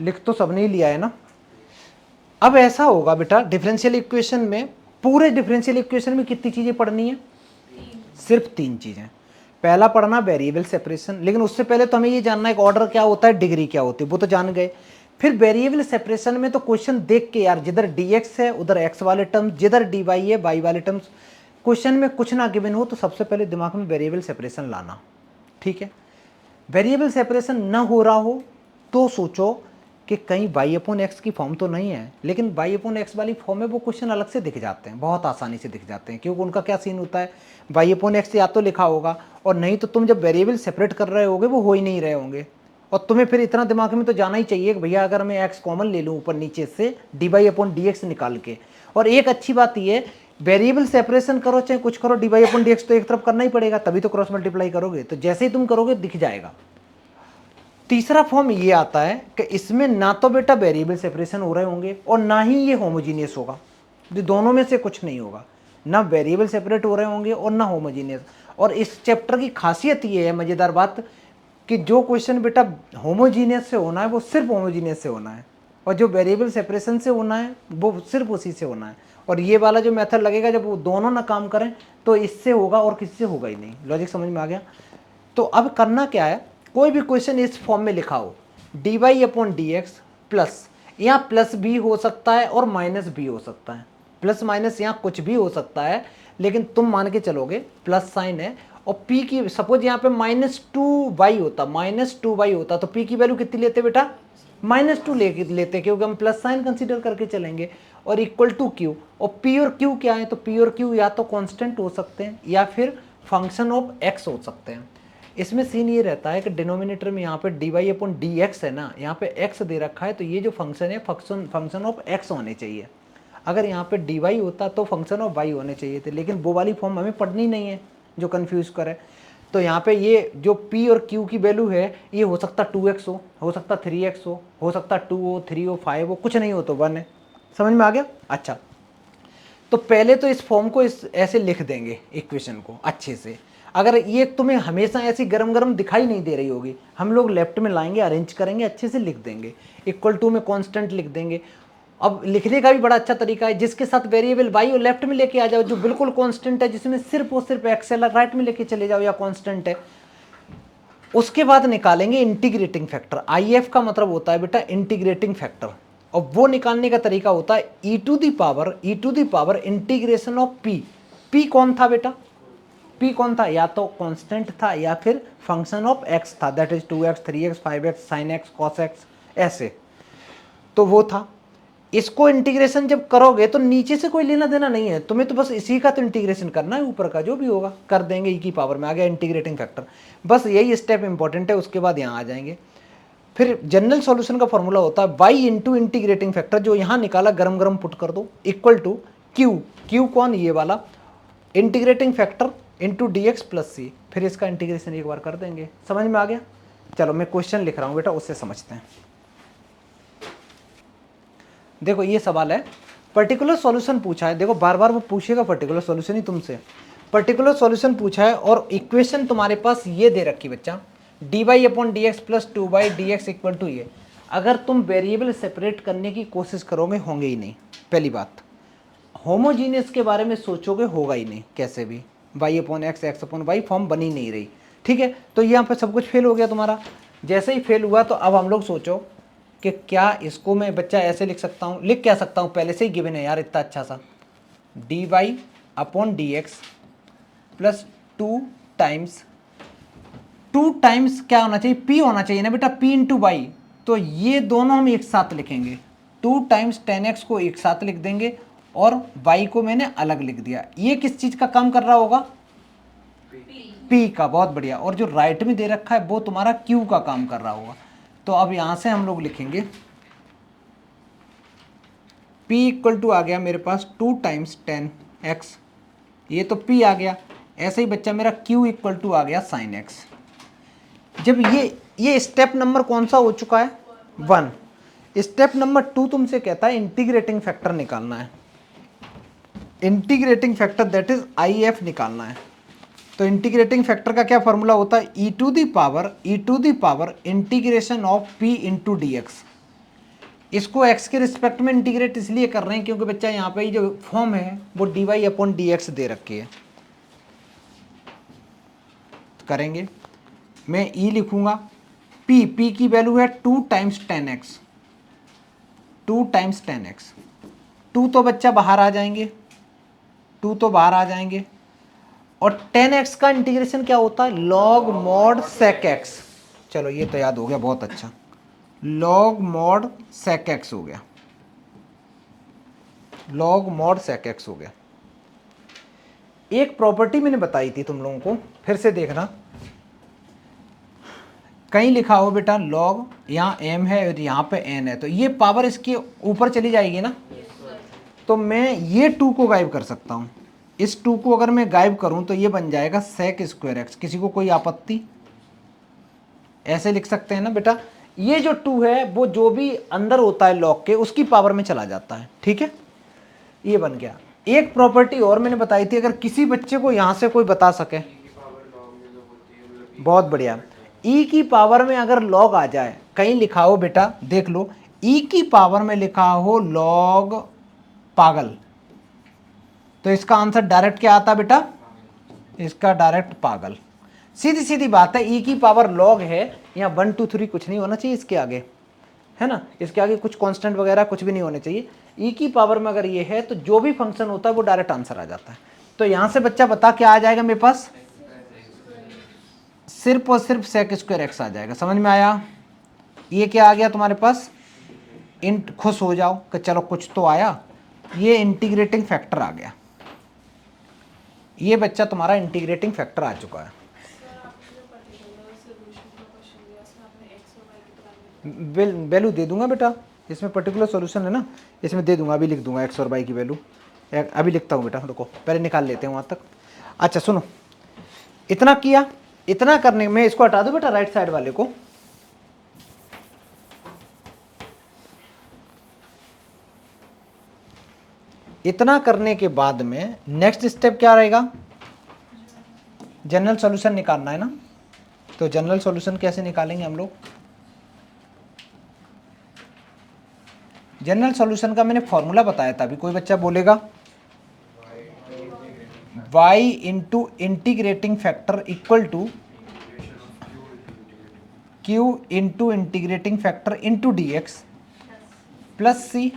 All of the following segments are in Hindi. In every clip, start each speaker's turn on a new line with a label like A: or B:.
A: लिख तो सबने ही लिया है ना। अब ऐसा होगा बेटा, डिफरेंशियल इक्वेशन में, पूरे डिफरेंशियल इक्वेशन में कितनी चीजें पढ़नी है? सिर्फ 3 चीजें। पहला पढ़ना वेरिएबल सेपरेशन, लेकिन उससे पहले तो हमें ये जानना है कि ऑर्डर क्या होता है, डिग्री क्या होती है, वो तो जान गए। फिर वेरिएबल सेपरेशन में तो क्वेश्चन देख के यार, जिधर dx है उधर x वाले टर्म्स, जिधर dy है y वाले टर्म्स, क्वेश्चन में कुछ ना गिवन हो तो सबसे पहले दिमाग में वेरिएबल सेपरेशन लाना। ठीक है, वेरिएबल सेपरेशन न हो रहा हो तो सोचो कि कहीं y/x की फॉर्म तो नहीं है, लेकिन y/x वाली फॉर्म में वो क्वेश्चन अलग से दिख जाते हैं, बहुत आसानी से दिख जाते हैं, क्योंकि उनका क्या सीन होता है, y/x या तो लिखा होगा, और नहीं तो तुम जब वेरिएबल सेपरेट कर रहे होगे वो हो ही नहीं रहे होंगे, और तुम्हें फिर इतना दिमाग में तो जाना ही चाहिए कि भैया अगर मैं x कॉमन ले लूँ ऊपर नीचे से dy/dx निकाल के। और एक अच्छी बात ये, वेरिएबल सेपरेशन करो चाहे कुछ करो, dy/dx तो एक तरफ करना ही पड़ेगा, तभी तो क्रॉस मल्टीप्लाई करोगे, तो जैसे ही तुम करोगे दिख जाएगा। तीसरा फॉर्म ये आता है कि इसमें ना तो बेटा वेरिएबल सेपरेशन हो रहे होंगे और ना ही ये होमोजीनियस होगा, दोनों में से कुछ नहीं होगा, ना वेरिएबल सेपरेट हो रहे होंगे और ना होमोजीनियस। और इस चैप्टर की खासियत ये है, मजेदार बात, कि जो क्वेश्चन बेटा होमोजीनियस से होना है वो सिर्फ होमोजीनियस से होना है, और जो वेरिएबल सेपरेशन से होना है वो सिर्फ उसी से होना है। और ये वाला जो मेथड लगेगा, जब वो दोनों ना काम करें तो इससे होगा और किससे होगा ही नहीं। लॉजिक समझ में आ गया? तो अब करना क्या है, कोई भी क्वेश्चन इस फॉर्म में लिखा हो, dy/dx प्लस, यहाँ प्लस भी हो सकता है और माइनस भी हो सकता है, प्लस माइनस यहाँ कुछ भी हो सकता है, लेकिन तुम मान के चलोगे प्लस साइन है, और p की सपोज यहाँ पे -2y होता, -2y होता, तो p की वैल्यू कितनी लेते बेटा? -2 लेते, क्योंकि हम प्लस साइन कंसीडर करके चलेंगे, और इक्वल टू q। और p और q क्या है? तो p और q या तो कांस्टेंट हो सकते हैं या फिर फंक्शन ऑफ x हो सकते हैं। इसमें सीन ये रहता है कि डिनोमिनेटर में यहाँ पे dy/dx है ना, यहाँ पे x दे रखा है, तो ये जो फंक्शन है फंक्शन ऑफ x होने चाहिए। अगर यहाँ पे dy होता तो फंक्शन ऑफ y होने चाहिए थे, लेकिन वो वाली फॉर्म हमें पढ़नी नहीं है जो कंफ्यूज करे। तो यहाँ पे ये जो p और q की वैल्यू है, ये हो सकता 2x हो सकता 3x हो सकता 2 हो, 3 हो, 5 हो, कुछ नहीं हो तो 1 है। समझ में आ गया? अच्छा, तो पहले तो इस फॉर्म को इस ऐसे लिख देंगे इक्वेशन को अच्छे से। अगर ये तुम्हें हमेशा ऐसी गरम गरम दिखाई नहीं दे रही होगी, हम लोग लेफ्ट में लाएंगे, अरेंज करेंगे, अच्छे से लिख देंगे, इक्वल टू में कांस्टेंट लिख देंगे। अब लिखने का भी बड़ा अच्छा तरीका है, जिसके साथ वेरिएबल वाई और लेफ्ट में लेके आ जाओ, जो बिल्कुल कांस्टेंट है, जिसमें सिर्फ और सिर्फ एक्स है, राइट में लेके चले जाओ या कांस्टेंट है। उसके बाद निकालेंगे इंटीग्रेटिंग फैक्टर। IF का मतलब होता है बेटा इंटीग्रेटिंग फैक्टर, और वो निकालने का तरीका होता है e to the power integration of p कौन था बेटा? p कौन था? या तो कांस्टेंट था या फिर फंक्शन ऑफ x था, that is 2x 3x 5x sin x cos x, ऐसे तो वो था। इसको इंटीग्रेशन जब करोगे तो नीचे से कोई लेना देना नहीं है, तुम्हें तो बस इसी का तो इंटीग्रेशन करना है, ऊपर का जो भी होगा कर देंगे, e की पावर में आ गया इंटीग्रेटिंग फैक्टर। बस यही स्टेप इंपॉर्टेंट है, उसके बाद यहाँ आ जाएंगे। फिर जनरल सॉल्यूशन का फॉर्मूला होता है y इंटू इंटीग्रेटिंग फैक्टर, जो यहाँ निकाला गरम गरम पुट कर दो, इक्वल टू q कौन? ये वाला integrating factor into dx plus c। फिर इसका इंटीग्रेशन एक बार कर देंगे। समझ में आ गया? चलो मैं क्वेश्चन लिख रहा हूँ बेटा, उससे समझते हैं। देखो ये सवाल है, पर्टिकुलर सॉल्यूशन पूछा है, देखो बार बार वो पूछेगा पर्टिकुलर सॉल्यूशन ही तुमसे, पर्टिकुलर सॉल्यूशन पूछा है, और इक्वेशन तुम्हारे पास ये दे रखी बच्चा, dy/dx plus 2/dx equal to ये। अगर तुम वेरिएबल सेपरेट करने की कोशिश करोगे होंगे ही नहीं, पहली बात। होमोजीनियस के बारे में सोचोगे होगा ही नहीं कैसे भी, y/x x/y फॉर्म बनी नहीं रही। ठीक है, तो यहाँ पर सब कुछ फेल हो गया तुम्हारा। जैसे ही फेल हुआ तो अब हम लोग सोचो कि क्या इसको मैं बच्चा ऐसे लिख सकता हूँ, लिख क्या सकता हूँ, पहले से ही गिवन है यार इतना अच्छा सा, dy/dx प्लस 2 टाइम्स क्या होना चाहिए? p होना चाहिए ना बेटा, p इंटू वाई। तो ये दोनों हम एक साथ लिखेंगे, 2 टाइम्स 10x को एक साथ लिख देंगे, और y को मैंने अलग लिख दिया। ये किस चीज का काम कर रहा होगा? p का। बहुत बढ़िया। और जो राइट में दे रखा है वो तुम्हारा q का काम कर रहा होगा। तो अब यहां से हम लोग लिखेंगे p इक्वल टू आ गया मेरे पास 2 टाइम्स 10x, ये तो p आ गया। ऐसे ही बच्चा मेरा q इक्वल टू आ गया sin x। जब ये स्टेप नंबर कौन सा हो चुका है? 1। स्टेप नंबर 2 तुमसे कहता है इंटीग्रेटिंग फैक्टर निकालना है, integrating factor that is IF निकालना है। तो इंटीग्रेटिंग फैक्टर का क्या फॉर्मूला होता है? e to the power integration of p into dx। इसको x के रिस्पेक्ट में इंटीग्रेट इसलिए कर रहे हैं क्योंकि बच्चा यहाँ पे जो फॉर्म है वो dy/dx दे रखी है। करेंगे, मैं e लिखूंगा, p की वैल्यू है 2 टाइम्स 10x, 2 टाइम्स 10x, 2 तो बच्चा बाहर आ जाएंगे, 2 तो बाहर आ जाएंगे, और 10x का इंटीग्रेशन क्या होता है, log mod sec x। चलो ये तो याद हो गया, बहुत अच्छा, log mod sec x हो गया, log mod sec x हो गया। एक प्रॉपर्टी मैंने बताई थी तुम लोगों को, फिर से देखना, कहीं लिखा हो बेटा log, यहाँ m है और यहाँ पे n है, तो ये पावर इसके ऊपर चली जाएगी ना, तो मैं ये 2 को गायब कर सकता हूँ। इस 2 को अगर मैं गायब करूँ तो ये बन जाएगा sec स्क्वायर x। किसी को कोई आपत्ति? ऐसे लिख सकते हैं ना बेटा, ये जो 2 है वो जो भी अंदर होता है log के उसकी पावर में चला जाता है, ठीक है, ये बन गया। एक प्रॉपर्टी और मैंने बताई थी, अगर किसी बच्चे को यहाँ से कोई बता सके, बहुत बढ़िया, e की पावर में अगर log आ जाए, कहीं लिखा हो बेटा देख लो, e की पावर में लिखा हो log पागल, तो इसका आंसर डायरेक्ट क्या आता बेटा, इसका डायरेक्ट पागल। सीधी सीधी बात है, e की पावर log है, यहाँ 1 2 3 कुछ नहीं होना चाहिए इसके आगे, है ना, इसके आगे कुछ कांस्टेंट वगैरह कुछ भी नहीं होने चाहिए। e की पावर में अगर ये है तो जो भी फंक्शन होता है वो डायरेक्ट आंसर आ जाता है। तो यहाँ से बच्चा बता क्या आ जाएगा मेरे पास, सिर्फ और सिर्फ sec स्क्वायर x आ जाएगा। समझ में आया? ये क्या आ गया तुम्हारे पास, इंट, खुश हो जाओ कि चलो कुछ तो आया, ये इंटीग्रेटिंग फैक्टर आ गया, ये बच्चा तुम्हारा इंटीग्रेटिंग फैक्टर आ चुका है। वैल्यू दे दूंगा बेटा, इसमें पर्टिकुलर सॉल्यूशन है ना, इसमें दे दूंगा, अभी लिख दूंगा x और y की वैल्यू, अभी लिखता हूँ बेटा, रुको पहले निकाल लेते हैं वहाँ तक। अच्छा सुनो, इतना किया, इतना करने में इसको हटा दो बेटा राइट साइड वाले को, इतना करने के बाद में नेक्स्ट स्टेप क्या रहेगा, जनरल सॉल्यूशन निकालना है ना। तो जनरल सॉल्यूशन कैसे निकालेंगे हम लोग, जनरल सॉल्यूशन का मैंने फॉर्मूला बताया था, अभी कोई बच्चा बोलेगा, y into integrating factor equal to q into integrating factor into d x plus c.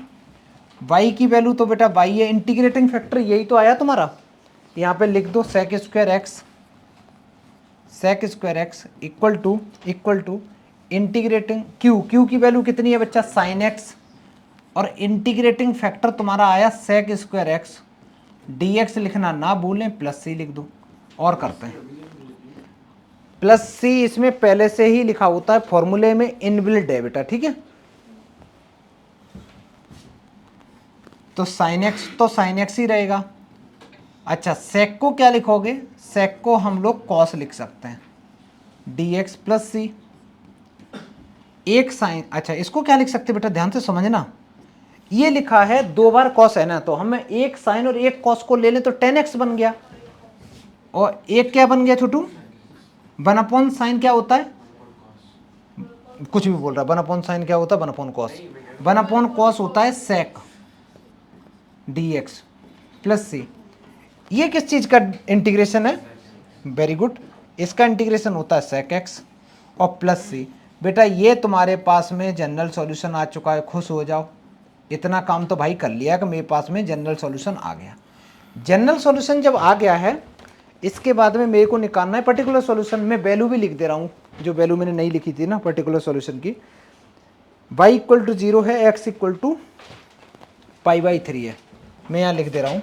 A: y की वैल्यू तो बेटा y है, इंटीग्रेटिंग फैक्टर यही तो आया तुम्हारा, यहाँ पे लिख दो sec square x equal to integrating q की वैल्यू कितनी है बच्चा, sin x, और इंटीग्रेटिंग फैक्टर तुम्हारा आया sec स्क्वायर x, dx लिखना ना भूलें, प्लस सी लिख दो। और करते हैं, प्लस सी इसमें पहले से ही लिखा होता है, फॉर्मूले में इनबिल्ट है बेटा, ठीक है। तो साइन एक्स ही रहेगा। अच्छा सेक को क्या लिखोगे, सेक को हम लोग कॉस लिख सकते हैं, dx प्लस सी, एक साइन, अच्छा इसको क्या लिख सकते हैं बेटा, ध्यान से समझना, ये लिखा है 2 बार कॉस है ना, तो हम एक साइन और एक कॉस को ले लें तो 10x बन गया, और एक क्या बन गया छोटू, 1/sin क्या होता है, कुछ भी बोल रहा है, 1/sin क्या होता है, 1/cos, 1/cos होता है sec dx प्लस सी। ये किस चीज का इंटीग्रेशन है, वेरी गुड, इसका इंटीग्रेशन होता है sec x और प्लस सी। बेटा ये तुम्हारे पास में जनरल सॉल्यूशन आ चुका है, खुश हो जाओ, इतना काम तो भाई कर लिया कि मेरे पास में जनरल सॉल्यूशन आ गया। जनरल सॉल्यूशन जब आ गया है, इसके बाद में मेरे को निकालना है पर्टिकुलर सॉल्यूशन। मैं वैल्यू भी लिख दे रहा हूँ, जो वैल्यू मैंने नहीं लिखी थी ना पर्टिकुलर सॉल्यूशन की, y इक्वल टू 0 है, x इक्वल टू π/3 है, मैं यहाँ लिख दे रहा हूँ,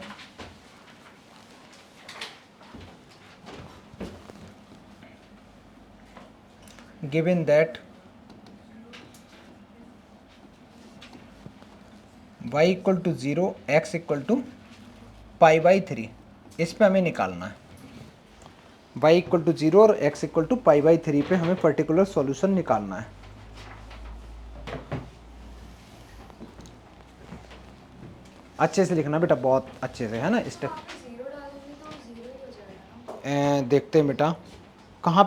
A: given that y equal to 0, x equal to π/3, इस पे हमें निकालना है, y इक्वल टू 0 और x इक्वल टू π/3 पे हमें पर्टिकुलर सॉल्यूशन निकालना है। अच्छे से लिखना बेटा, बहुत अच्छे से, है ना स्टेप। देखते हैं बेटा, कहाँ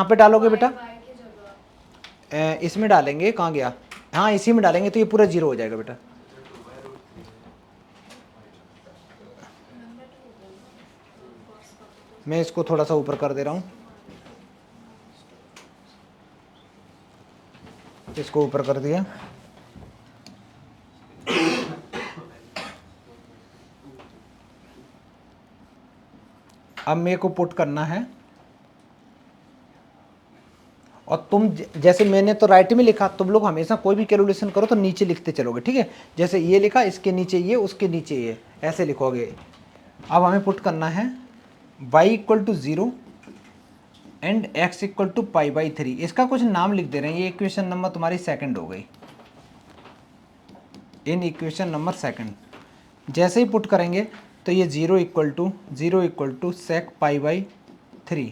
A: पे डालोगे बेटा, इसमें डालेंगे, कहाँ गया, हाँ इसी में डालेंगे तो ये पूरा 0 हो जाएगा बेटा। मैं इसको थोड़ा सा ऊपर कर दे रहा हूँ, इसको ऊपर कर दिया। अब मेरे को पुट करना है, और तुम जैसे मैंने तो राइट में लिखा, तुम लोग हमेशा कोई भी कैलकुलेशन करो तो नीचे लिखते चलोगे, ठीक है। जैसे ये लिखा, इसके नीचे ये, उसके नीचे ये, ऐसे लिखोगे। अब हमें पुट करना है y equal to 0 and x equal to π/3। इसका कुछ नाम लिख दे रहे हैं। ये इक्वेशन नंबर तुम्हारी सेकंड हो गई, इन इक्वेशन नंबर सेकंड। जैसे ही पुट करेंगे तो ये 0 इक्वल टू सेक π/3।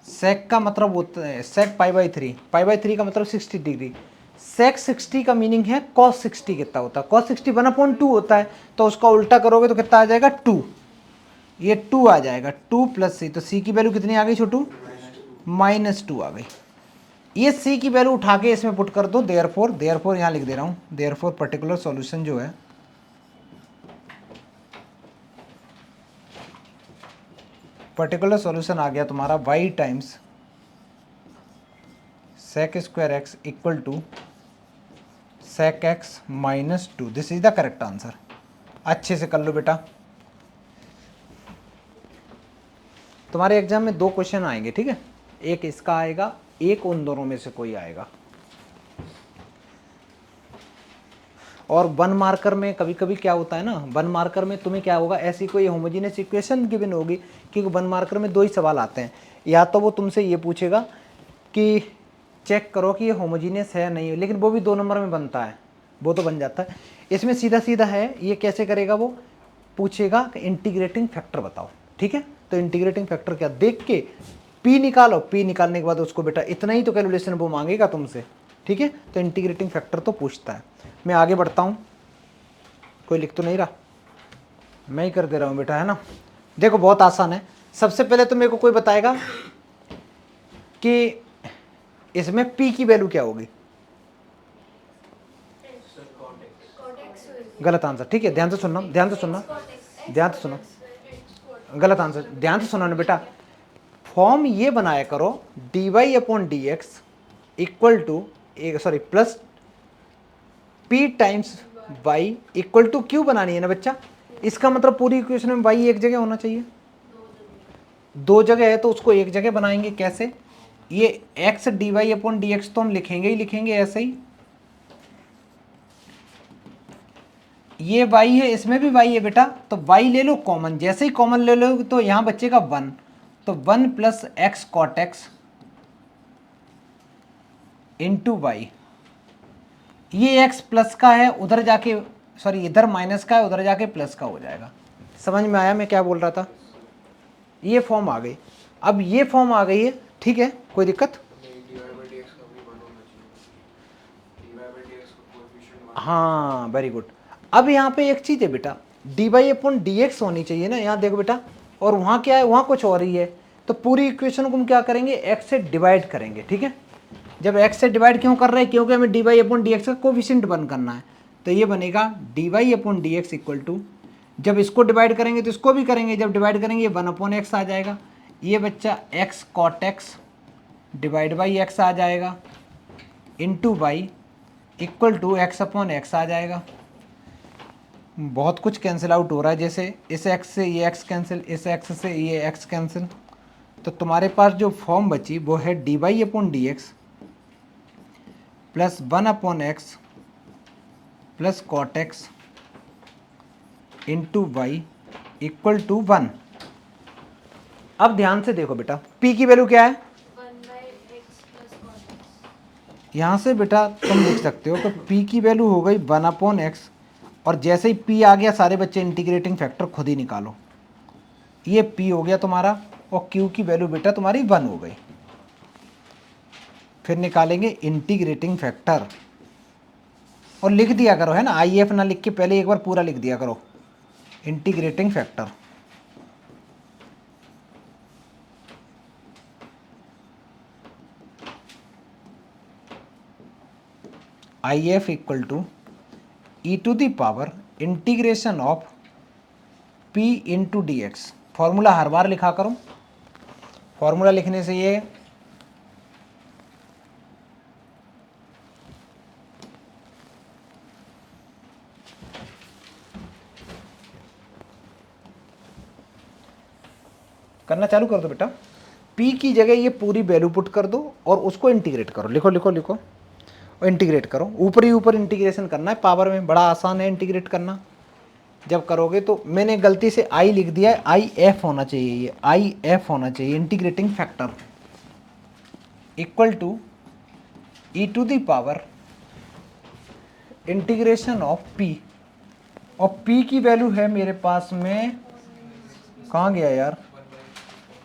A: सेक का मतलब होता है सेक π/3, π/3 का मतलब 60 डिग्री। सेक 60 का मीनिंग है cos 60 कितना होता है, cos 60 1/2 होता है, तो उसका उल्टा करोगे तो कितना आ जाएगा 2, ये 2 आ जाएगा, 2 प्लस सी, तो सी की वैल्यू कितनी आ गई छोटू, -2 आ गई। ये सी की वैल्यू उठा के इसमें पुट कर दो, देयरफॉर यहाँ लिख दे रहा हूँ, देयरफॉर पर्टिकुलर सॉल्यूशन जो है, पर्टिकुलर सॉल्यूशन आ गया तुम्हारा y times sec square x equal to sec x -2। This is the correct answer. अच्छे से कर लो बेटा। तुम्हारे एग्जाम में 2 क्वेश्चन आएंगे, ठीक है, एक इसका आएगा, एक उन दोनों में से कोई आएगा। और 1 मार्कर में कभी कभी क्या होता है ना, 1 मार्कर में तुम्हें क्या होगा, ऐसी कोई होमोजीनियस इक्वेशन गिवन होगी, क्योंकि 1 मार्कर में 2 ही सवाल आते हैं। या तो वो तुमसे ये पूछेगा कि चेक करो कि ये होमोजीनियस है नहीं है, लेकिन वो भी 2 नंबर में बनता है, वो तो बन जाता है। इसमें सीधा सीधा है, ये कैसे करेगा, वो पूछेगा कि इंटीग्रेटिंग फैक्टर बताओ, ठीक है। तो इंटीग्रेटिंग फैक्टर क्या, देख के पी निकालो, पी निकालने के बाद उसको बेटा इतना ही तो कैलकुलेशन वो मांगेगा तुमसे, ठीक है। तो इंटीग्रेटिंग फैक्टर तो पूछता है। मैं आगे बढ़ता हूँ, कोई लिख तो नहीं रहा, मैं ही कर दे रहा हूँ बेटा, है ना। देखो बहुत आसान है। सबसे पहले तो मेरे को कोई बताएगा कि इसमें p की वैल्यू क्या होगी। गलत आंसर, ठीक है, ध्यान से सुनना, ध्यान से सुनना, ध्यान से सुनो, गलत आंसर, ध्यान से सुनो ना बेटा। फॉर्म ये बनाया करो, dy/dx equal to plus p times y equal to q बनानी है ना बच्चा। इसका मतलब पूरी इक्वेशन में y एक जगह होना चाहिए, 2 जगह है तो उसको एक जगह बनाएंगे। कैसे, ये x dy/dx तो हम लिखेंगे ही लिखेंगे ऐसे ही, ये y है, इसमें भी y है बेटा, तो y ले लो कॉमन, जैसे ही कॉमन ले लो तो यहाँ बचेगा 1, तो 1 plus x cot x into y. ये x प्लस का है, उधर जाके इधर माइनस का है, उधर जाके प्लस का हो जाएगा। समझ में आया मैं क्या बोल रहा था। ये फॉर्म आ गई, अब ये फॉर्म आ गई है, ठीक है, कोई दिक्कत। हाँ वेरी गुड। अब यहाँ पे एक चीज़ है बेटा, dy/dx होनी चाहिए ना, यहाँ देखो बेटा, और वहाँ क्या है, वहाँ कुछ और ही है। तो पूरी इक्वेशन को हम क्या करेंगे, x से डिवाइड करेंगे, ठीक है। जब x से डिवाइड क्यों कर रहे हैं, क्योंकि हमें dy/dx का कोफिशिएंट बन करना है। तो ये बनेगा dy/dx इक्वल टू, जब इसको डिवाइड करेंगे तो इसको भी करेंगे, जब डिवाइड करेंगे ये 1/x आ जाएगा, ये बच्चा x cot x divide by x आ जाएगा, into y equal to x/x आ जाएगा। बहुत कुछ कैंसिल आउट हो रहा है, जैसे इस x से ये x कैंसिल, इस x से ये x कैंसिल, तो तुम्हारे पास जो फॉर्म बची वो है dy/dx plus 1/x plus cot x into y equal to 1। अब ध्यान से देखो बेटा, p की वैल्यू क्या है,
B: 1/x plus cot x।
A: यहाँ से बेटा तुम लिख सकते हो कि p की वैल्यू हो गई 1/x, और जैसे ही p आ गया सारे बच्चे इंटीग्रेटिंग फैक्टर खुद ही निकालो। ये p हो गया तुम्हारा, और q की वैल्यू बेटा तुम्हारी 1 हो गई। फिर निकालेंगे इंटीग्रेटिंग फैक्टर, और लिख दिया करो, है ना, IF ना लिख के पहले एक बार पूरा लिख दिया करो, integrating factor. I F equal to e to the power integration of P into d x. Formula हर बार लिखा करो, फॉर्मूला लिखने से ये करना चालू कर दो बेटा। p की जगह ये पूरी वैल्यू पुट कर दो और उसको इंटीग्रेट करो, लिखो लिखो लिखो और इंटीग्रेट करो। ऊपर ही ऊपर इंटीग्रेशन करना है, पावर में बड़ा आसान है इंटीग्रेट करना। जब करोगे तो मैंने गलती से i लिख दिया है, आई एफ होना चाहिए, ये आई एफ होना चाहिए, integrating factor equal to e to the power integration of p। और p की वैल्यू है मेरे पास में, कहाँ गया यार,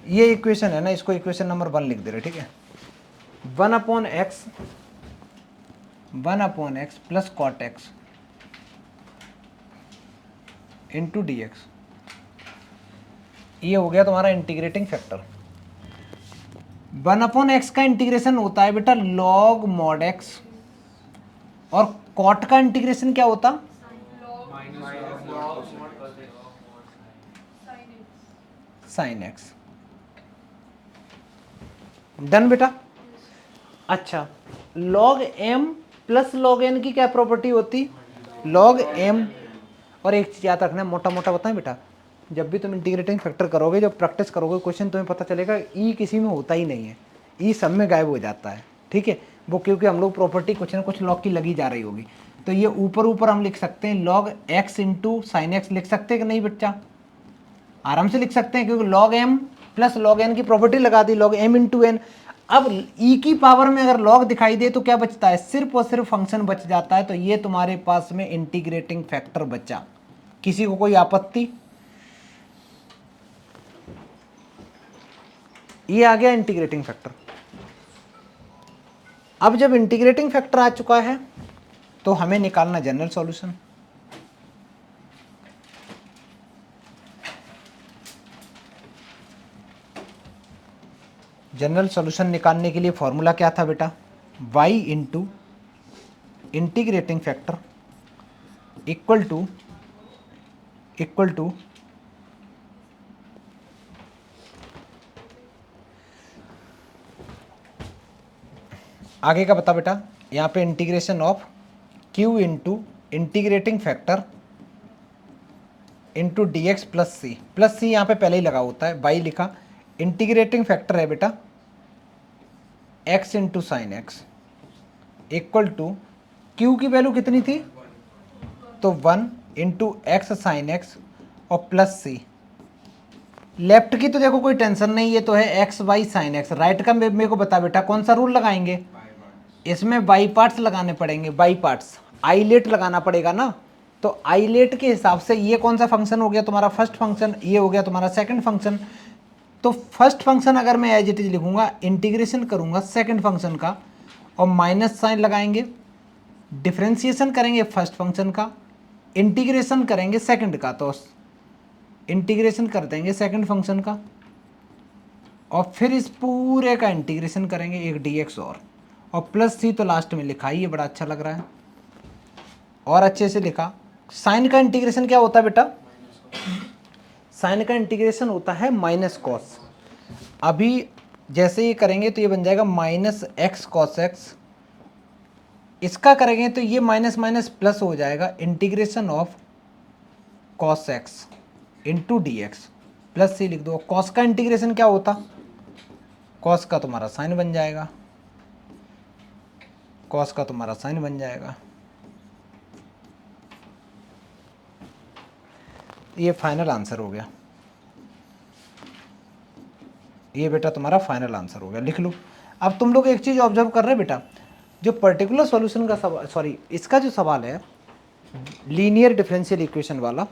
A: ये इक्वेशन है ना, इसको इक्वेशन नंबर 1 लिख दे रहे, ठीक है। 1/x plus cot x into d x, ये हो गया तुम्हारा इंटीग्रेटिंग फैक्टर। 1/x का इंटीग्रेशन होता है बेटा लॉग मॉड एक्स, और कॉट का इंटीग्रेशन क्या होता, साइन एक्स। डन बेटा। अच्छा, log m plus log n की क्या प्रॉपर्टी होती, log m। और एक चीज याद रखना, मोटा मोटा बताएं बेटा, जब भी तुम इंटीग्रेटिंग फैक्टर करोगे, जब प्रैक्टिस करोगे क्वेश्चन, तुम्हें पता चलेगा ई किसी में होता ही नहीं है, ई सब में गायब हो जाता है, ठीक है। वो क्योंकि हम लोग प्रॉपर्टी कुछ ना कुछ log की लगी जा रही होगी। तो ये ऊपर ऊपर हम लिख सकते हैं log x into sine x, लिख सकते हैं कि नहीं बच्चा, आराम से लिख सकते हैं, क्योंकि log m plus log n की प्रॉपर्टी लगा दी, log m इंटू एन। अब e की पावर में अगर log दिखाई दे तो क्या बचता है, सिर्फ और सिर्फ फंक्शन बच जाता है। तो ये तुम्हारे पास में इंटीग्रेटिंग फैक्टर बचा। किसी को कोई आपत्ति, ये आ गया इंटीग्रेटिंग फैक्टर। अब जब इंटीग्रेटिंग फैक्टर आ चुका है तो हमें निकालना जनरल सॉल्यूशन। जनरल सॉल्यूशन निकालने के लिए फॉर्मूला क्या था बेटा, y into integrating factor equal to आगे का बता बेटा, यहाँ पे integration of q into integrating factor into d x plus c. Plus c यहाँ पे पहले ही लगा होता है, y लिखा, इंटीग्रेटिंग फैक्टर है बेटा x into sine x equal to q की वैल्यू कितनी थी, तो 1 इंटू एक्स साइन एक्स और प्लस सी। लेफ्ट की तो देखो कोई टेंशन नहीं, ये तो है x y sine x. Right का मेरे को बता बेटा कौन सा रूल लगाएंगे, इसमें बाई पार्ट्स लगाने पड़ेंगे, बाई पार्ट्स, आईलेट लगाना पड़ेगा ना। तो आईलेट के हिसाब से ये कौन सा फंक्शन हो गया तुम्हारा फर्स्ट फंक्शन, ये हो गया तुम्हारा सेकंड फंक्शन। तो फर्स्ट फंक्शन अगर मैं एज इट इज लिखूंगा, इंटीग्रेशन करूंगा सेकंड फंक्शन का और माइनस साइन लगाएंगे, डिफरेंशिएशन करेंगे फर्स्ट फंक्शन का, इंटीग्रेशन करेंगे सेकंड का, तो इंटीग्रेशन कर देंगे सेकंड फंक्शन का और फिर इस पूरे का इंटीग्रेशन करेंगे एक dx और प्लस सी तो लास्ट में लिखा ही, ये बड़ा अच्छा लग रहा है और अच्छे से लिखा। साइन का इंटीग्रेशन क्या होता है बेटा, साइन का इंटीग्रेशन होता है माइनस कॉस। अभी जैसे ये करेंगे तो ये बन जाएगा माइनस एक्स कॉस एक्स, इसका करेंगे तो ये माइनस माइनस प्लस हो जाएगा, integration of cos x into d x plus c लिख दो। कॉस का इंटीग्रेशन क्या होता, कॉस का तुम्हारा साइन बन जाएगा, कॉस का तुम्हारा साइन बन जाएगा। ये फाइनल आंसर हो गया, ये बेटा तुम्हारा फाइनल आंसर हो गया, लिख लो। अब तुम लोग एक चीज़ ऑब्जर्व कर रहे हैं बेटा, जो पर्टिकुलर सॉल्यूशन का सवाल, सॉरी इसका जो सवाल है लीनियर डिफरेंशियल इक्वेशन वाला,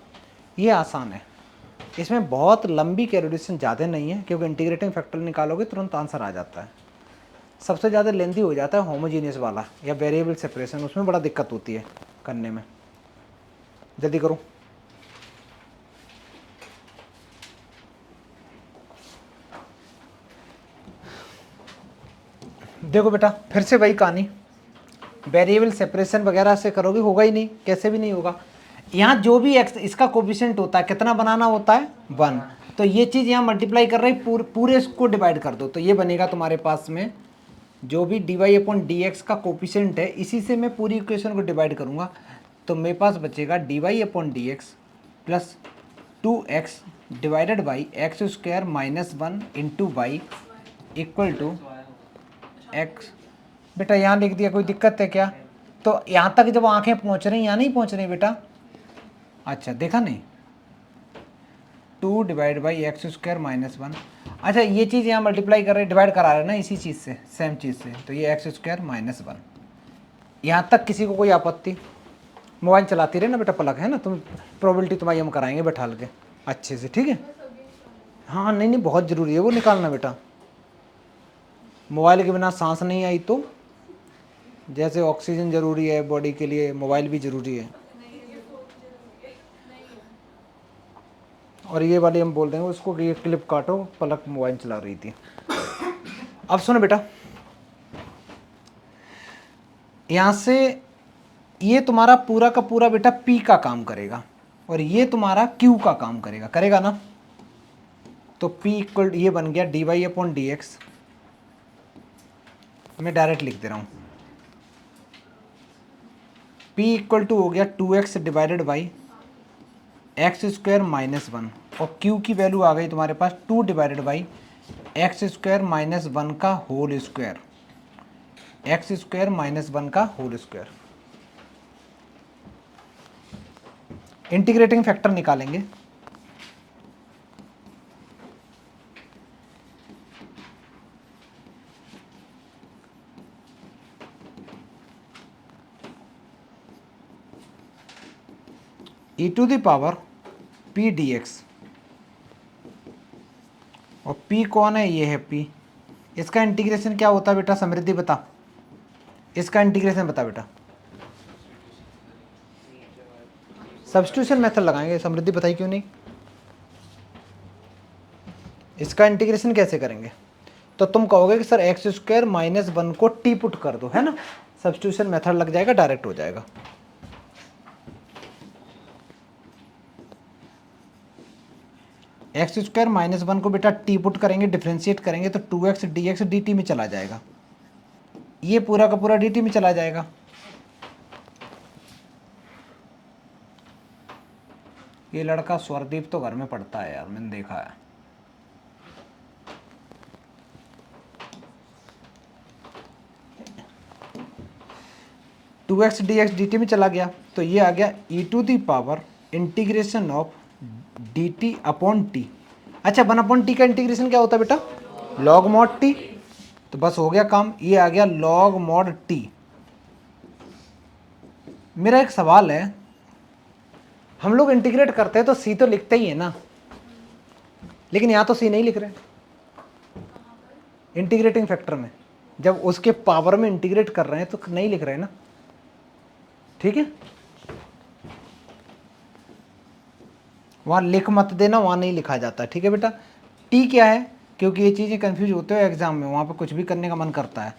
A: ये आसान है, इसमें बहुत लंबी कैलकुलेशन ज़्यादा नहीं है, क्योंकि इंटीग्रेटिंग फैक्टर निकालोगे तुरंत आंसर आ जाता है। सबसे ज़्यादा लेंथी हो जाता है होमोजीनियस वाला या वेरिएबल सेपरेशन, उसमें बड़ा दिक्कत होती है करने में। जल्दी करो। देखो बेटा फिर से वही कहानी, वेरिएबल सेपरेशन वगैरह से करोगे होगा ही नहीं, कैसे भी नहीं होगा। यहाँ जो भी एक्स इसका कोफिशिएंट होता है कितना बनाना होता है 1, तो ये चीज़ यहाँ मल्टीप्लाई कर रही पूरे इसको डिवाइड कर दो, तो ये बनेगा तुम्हारे पास में जो भी dy/dx का कोफिशिएंट है इसी से मैं पूरी इक्वेशन को डिवाइड करूँगा, तो मेरे पास बचेगा dy/dx plus 2x divided by x square minus 1 into y equal to x। बेटा यहाँ लिख दिया, कोई दिक्कत है क्या? तो यहाँ तक जब आंखें पहुँच रही यहाँ नहीं पहुँच रही बेटा? अच्छा देखा नहीं, 2 divide by x square minus 1। अच्छा ये चीज़ यहाँ मल्टीप्लाई कर रहे डिवाइड करा रहे हैं ना इसी चीज़ से, सेम चीज़ से, तो ये एक्स स्क्वायर माइनस 1। यहाँ तक किसी को कोई आपत्ति? मोबाइल चलाती रहे ना बेटा पलक, है ना, तुम प्रोबेबिलिटी तुम्हारी हम कराएंगे बैठा के अच्छे से, ठीक है? हाँ नहीं नहीं बहुत ज़रूरी है वो निकालना बेटा, मोबाइल के बिना सांस नहीं आई तो जैसे ऑक्सीजन ज़रूरी है बॉडी के लिए, मोबाइल भी ज़रूरी है। और ये वाली हम बोल देंगे उसको कि ये क्लिप काटो, पलक मोबाइल चला रही थी। अब सुनो बेटा, यहाँ से ये तुम्हारा पूरा का पूरा बेटा P का काम करेगा और ये तुम्हारा Q का काम करेगा, करेगा ना? तो P इक्वल ये बन गया dy/dx, मैं डायरेक्ट लिख दे रहा हूँ, P इक्वल टू हो गया 2x divided by x square minus 1 और Q की वैल्यू आ गई तुम्हारे पास 2 divided by x square minus 1 का whole square, x square minus 1 का होल स्क्वायर। इंटीग्रेटिंग फैक्टर निकालेंगे, e to the power p dx, और p कौन है? ये है p। इसका इंटीग्रेशन क्या होता है बेटा? समृद्धि बता, इसका इंटीग्रेशन बता बेटा। सब्स्टिट्यूशन मेथड लगाएंगे, समृद्धि बताई क्यों नहीं? इसका इंटीग्रेशन कैसे करेंगे? तो तुम कहोगे कि सर एक्स स्क्वायर माइनस 1 को टी पुट कर दो, है ना, सब्स्टिट्यूशन मेथड लग जाएगा, डायरेक्ट हो जाएगा। एक्स स्क्वायर माइनस 1 को बेटा टी पुट करेंगे, डिफ्रेंशिएट करेंगे तो 2x dx dt में चला जाएगा, ये पूरा का पूरा dt में चला जाएगा। ये लड़का स्वरदीप तो घर में पढ़ता है यार, मैंने देखा है। Two x d x d t में चला गया तो ये आ गया e to the power integration of d t upon t. अच्छा 1 अपॉन टी का इंटीग्रेशन क्या होता है बेटा? Log mod T. तो बस हो गया काम, ये आ गया लॉग मॉड टी। मेरा एक सवाल है, हम लोग इंटीग्रेट करते हैं तो सी तो लिखते ही है ना, लेकिन यहाँ तो सी नहीं लिख रहे इंटीग्रेटिंग फैक्टर में, जब उसके पावर में इंटीग्रेट कर रहे हैं तो नहीं लिख रहे ना, ठीक है? वहाँ लिख मत देना, वहाँ नहीं लिखा जाता, ठीक है बेटा? टी क्या है? क्योंकि ये चीज़ें कंफ्यूज होते हो एग्जाम में, वहाँ पे कुछ भी करने का मन करता है।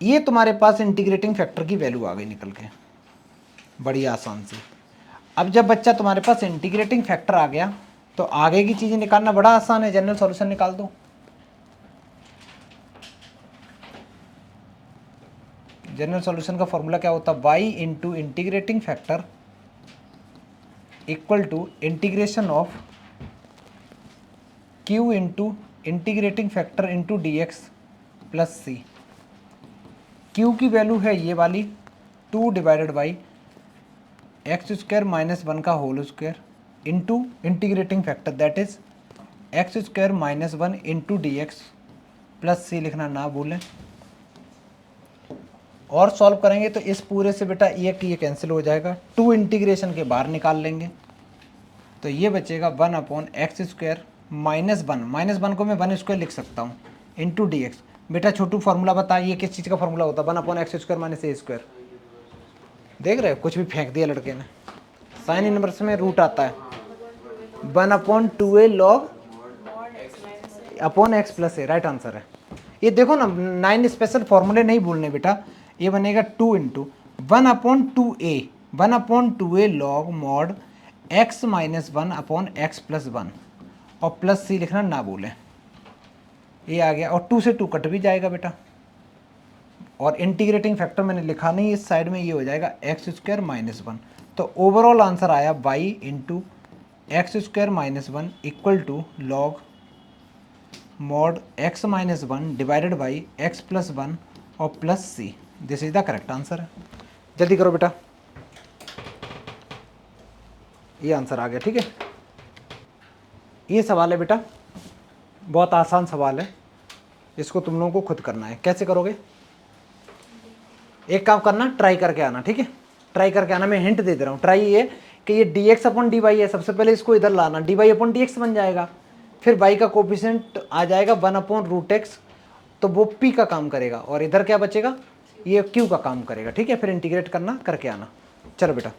A: ये तुम्हारे पास इंटीग्रेटिंग फैक्टर की वैल्यू आ गई निकल के, बड़ी आसान सी। अब जब बच्चा तुम्हारे पास इंटीग्रेटिंग फैक्टर आ गया तो आगे की चीज़ें निकालना बड़ा आसान है, जनरल सॉल्यूशन निकाल दो। जनरल सॉल्यूशन का फॉर्मूला क्या होता है? y into integrating factor equal to integration of q into integrating factor into d x plus c. q की वैल्यू है ये वाली 2 divided by x square minus 1 का whole square into integrating factor that is x square minus 1 into d x plus c, लिखना ना भूलें। और सॉल्व करेंगे तो इस पूरे से बेटा ये कैंसिल हो जाएगा, 2 इंटीग्रेशन के बाहर निकाल लेंगे तो ये बचेगा 1 अपॉन एक्स स्क्वायर माइनस 1 को मैं 1 स्क्वायर लिख सकता हूँ इंटू डी एक्स। बेटा छोटू फार्मूला बता, ये किस चीज़ का फार्मूला होता है? 1 अपॉन एक्स स्क्वायर माइनस ए स्क्वायर। देख रहे हो, कुछ भी फेंक दिया लड़के ने। साइन इनवर्स में रूट आता है 1 upon 2a log upon x plus a, right answer है। ये देखो ना 9 स्पेशल फॉर्मूले नहीं भूलने बेटा। ये बनेगा 2 into 1/2a 1/2a log mod x minus 1/x plus 1 और प्लस सी लिखना ना भूलें। ये आ गया और 2 से 2 कट भी जाएगा बेटा, और इंटीग्रेटिंग फैक्टर मैंने लिखा नहीं, इस साइड में ये हो जाएगा x² माइनस 1। तो ओवरऑल आंसर आया y into x² minus 1 equal to log mod x minus 1 divided by x plus 1 और plus c. This is the correct answer है। जल्दी करो बेटा, ये आंसर आ गया। ठीक है, ये सवाल है बेटा, बहुत आसान सवाल है, इसको तुम लोगों को खुद करना है। कैसे करोगे? एक काम करना, ट्राई करके आना। ठीक है, ट्राई करके आना। मैं हिंट दे रहा हूँ, ट्राई ये कि ये dx अपॉन dy है, सबसे पहले इसको इधर लाना, dy अपॉन dx बन जाएगा, फिर y का कोफिशिएंट आ जाएगा 1/√x, तो वो p का काम करेगा, और इधर क्या बचेगा, ये q का काम करेगा। ठीक है, फिर इंटीग्रेट करना, करके आना। चलो बेटा।